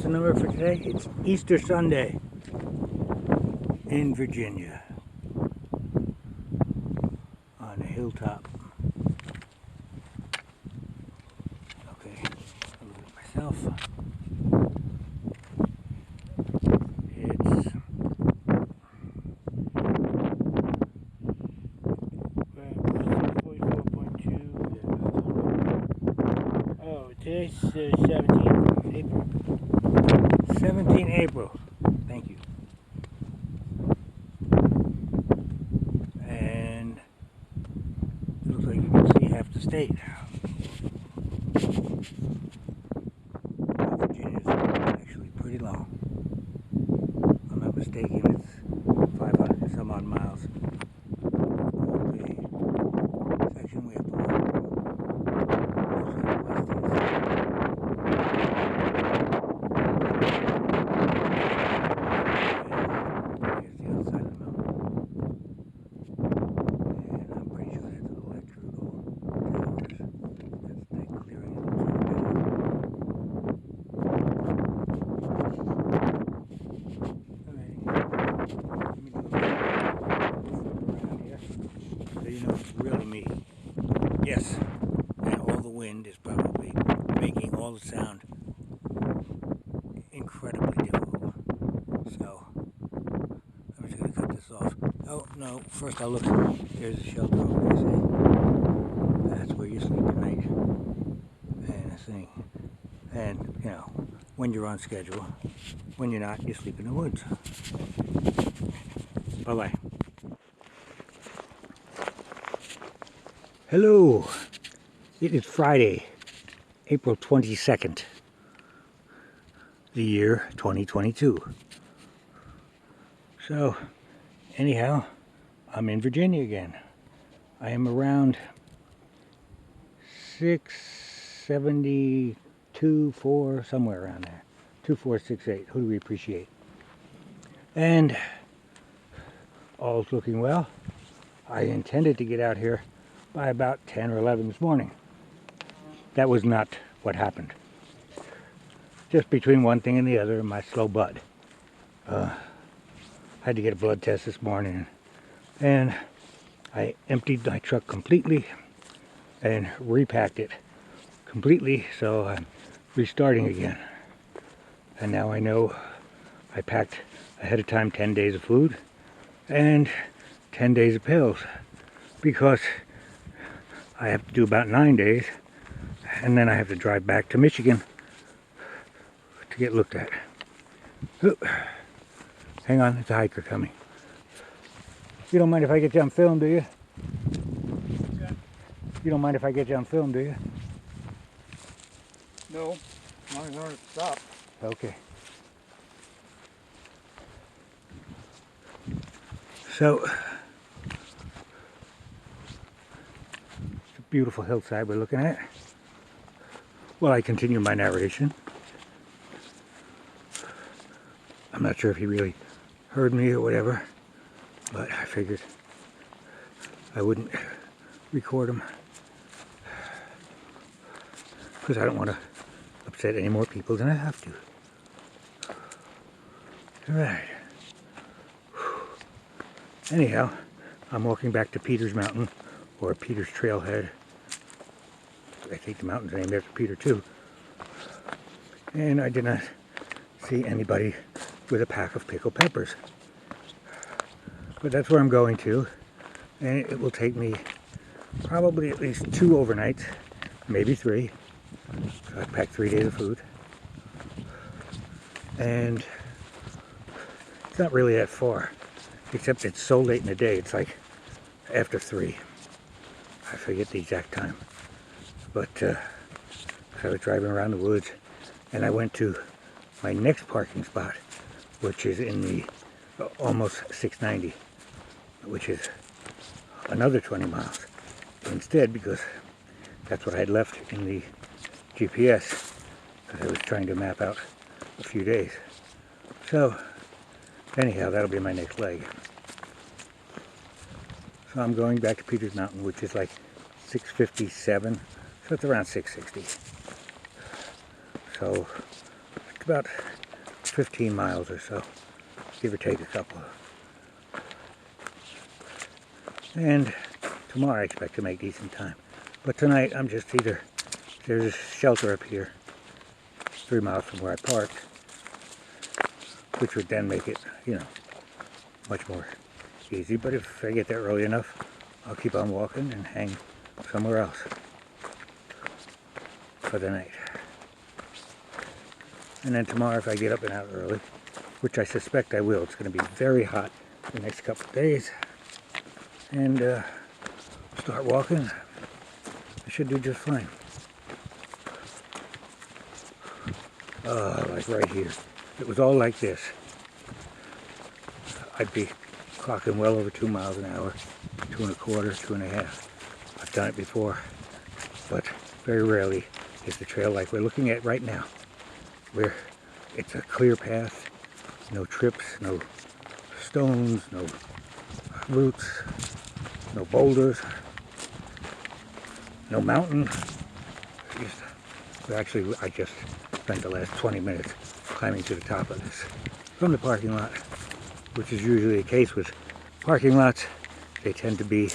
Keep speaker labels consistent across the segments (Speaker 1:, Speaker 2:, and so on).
Speaker 1: the number for today? It's Easter Sunday in Virginia on a hilltop. Okay, I'll look at myself. It's 44.2. Oh, today's 17th April. 17 April. Thank you. And it looks like you can see half the state. Virginia's actually pretty long. If I'm not mistaken, it's 500 and some odd miles. The section we have to walk really me. Yes, and all the wind is probably making all the sound incredibly difficult. So, I'm just going to cut this off. Oh, no, first I'll look. There's a shelter over there, see? That's where you sleep at night. And a thing. And, you know, when you're on schedule. When you're not, you sleep in the woods. Bye-bye. Hello, it is Friday, April 22nd, the year 2022. So, anyhow, I'm in Virginia again. I am around 672, 4, somewhere around there. 2468, who do we appreciate? And all's looking well. I intended to get out here by about 10 or 11 this morning. That was not what happened. Just between one thing and the other, my slow butt. Had to get a blood test this morning, and I emptied my truck completely and repacked it completely, so I'm restarting again. And now I know I packed ahead of time 10 days of food and 10 days of pills, because I have to do about 9 days, and then I have to drive back to Michigan to get looked at. Oop. Hang on, it's a hiker coming. You don't mind if I get you on film, do you?
Speaker 2: Okay.
Speaker 1: You don't mind if I get you on film, do you?
Speaker 2: No, not as hard to stop.
Speaker 1: Okay. So, beautiful hillside we're looking at. Well, I continue my narration. I'm not sure if he really heard me or whatever, but I figured I wouldn't record him because I don't want to upset any more people than I have to. Alright. Anyhow, I'm walking back to Peter's Mountain, or Peter's Trailhead. I think the mountain's named after Peter too. And I did not see anybody with a pack of pickled peppers. But that's where I'm going to. And it will take me probably at least 2 overnights, maybe 3. So I packed 3 days of food. And it's not really that far, except it's so late in the day, it's like after 3. I forget the exact time. But I was driving around the woods, and I went to my next parking spot, which is in the almost 690, which is another 20 miles instead, because that's what I had left in the GPS, because I was trying to map out a few days. So anyhow, that'll be my next leg. So I'm going back to Peter's Mountain, which is like 657, so it's around 660. So it's about 15 miles or so, give or take a couple. And tomorrow I expect to make decent time. But tonight I'm just either, there's a shelter up here 3 miles from where I parked, which would then make it, you know, much more easy. But if I get there early enough, I'll keep on walking and hang somewhere else for the night. And then tomorrow, if I get up and out early, which I suspect I will, it's going to be very hot the next couple of days, and start walking, I should do just fine. Like right here. If it was all like this, I'd be clocking well over 2 miles an hour, 2 1/4, 2 1/2. I've done it before, but very rarely is the trail like we're looking at right now, where it's a clear path, no trips, no stones, no roots, no boulders, no mountain. Actually, I just spent the last 20 minutes climbing to the top of this from the parking lot, which is usually the case with parking lots. They tend to be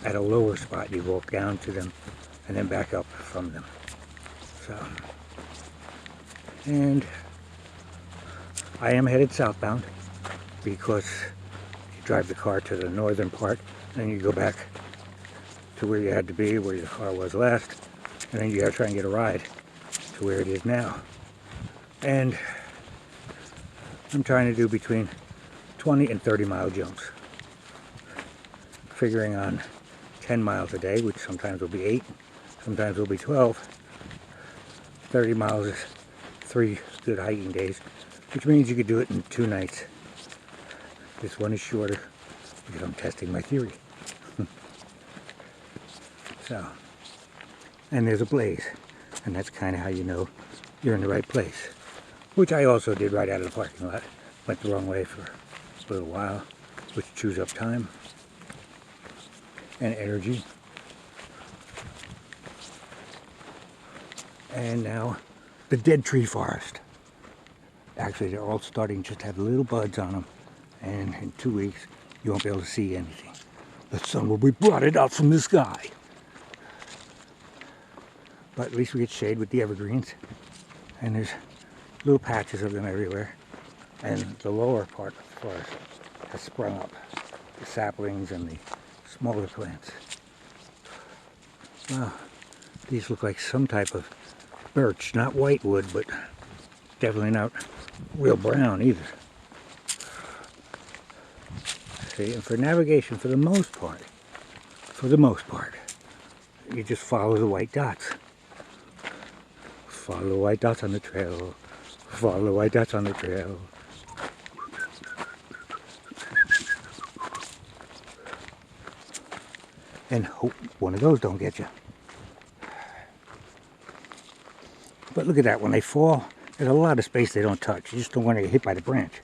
Speaker 1: at a lower spot. You walk down to them and then back up from them. So, and I am headed southbound because you drive the car to the northern part and then you go back to where you had to be, where your car was last, and then you gotta try and get a ride to where it is now. And I'm trying to do between 20 and 30 mile jumps, figuring on 10 miles a day, which sometimes will be 8, sometimes will be 12. 30 miles is 3 good hiking days, which means you could do it in 2 nights. This one is shorter because I'm testing my theory. So, and there's a blaze, and that's kind of how you know you're in the right place, which I also did right out of the parking lot. Went the wrong way for a little while, which chews up time and energy. And now the dead tree forest. Actually, they're all starting just to have little buds on them, and in 2 weeks you won't be able to see anything. The sun will be blotted out from the sky. But at least we get shade with the evergreens, and there's little patches of them everywhere. And the lower part of the forest has sprung up, the saplings and the smaller plants. Wow, these look like some type of birch, not whitewood, but definitely not real brown either. See, and for navigation, for the most part, you just follow the white dots. Follow the white dots on the trail. Follow the white dots on the trail. And hope one of those don't get you. But look at that, when they fall, there's a lot of space they don't touch. You just don't want to get hit by the branch.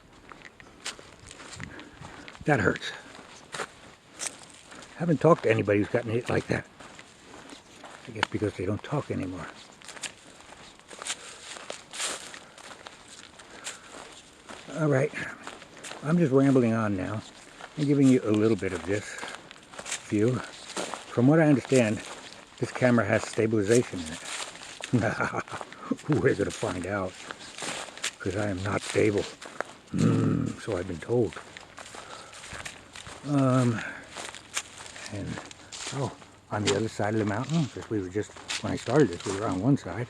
Speaker 1: That hurts. Haven't talked to anybody who's gotten hit like that. I guess because they don't talk anymore. All right, I'm just rambling on now and giving you a little bit of this view. From what I understand, this camera has stabilization in it. We're going to find out, because I am not stable. So I've been told. And on the other side of the mountain, because we were just, when I started this, we were on one side,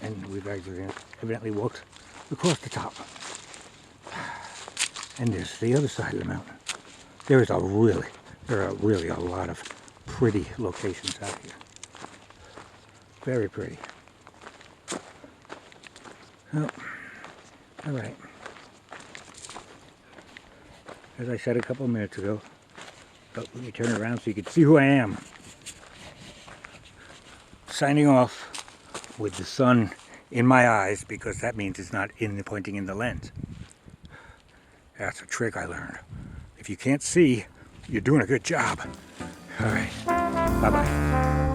Speaker 1: and we've actually evidently walked across the top. And there's the other side of the mountain. There are really a lot of pretty locations out here. Very pretty. Oh, all right. As I said a couple of minutes ago, but let me turn it around so you can see who I am. Signing off with the sun in my eyes, because that means it's not pointing in the lens. That's a trick I learned. If you can't see, you're doing a good job. All right. Bye-bye.